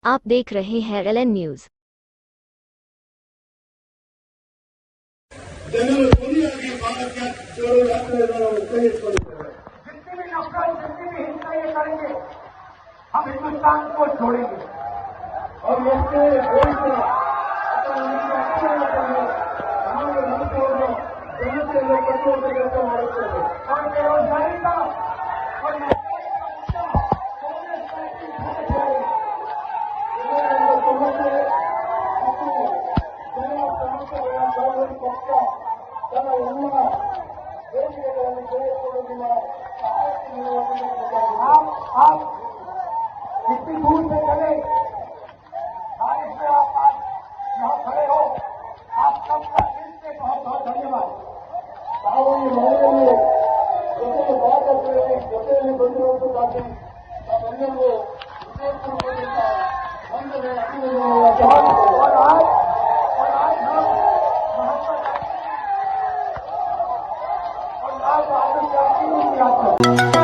आप देख रहे हैं LN न्यूज। जितनी भी नफरत, जितनी भी हिंसा ये करेंगे, हम हिंदुस्तान को छोड़ेंगे और इसके हमारे और बेरोजगारी का और आप कितनी दूर से चले, बारिश में आप यहाँ खड़े हो, आप सबका दिल से बहुत बहुत धन्यवाद। ತಾವು ಮನೆಯಲ್ಲಿ ಜೊತೆಗೆ ಜೊತೆಯಲ್ಲಿ ಬಂದಿರುವಂತದ್ದಾಗಿ ತಾವೆಲ್ಲರೂ ವಿಜಯಪುರದಿಂದ ಬಂದರೆ और आज हम महात्मा गांधी और लाल बहादुर शास्त्री को याद करते हैं।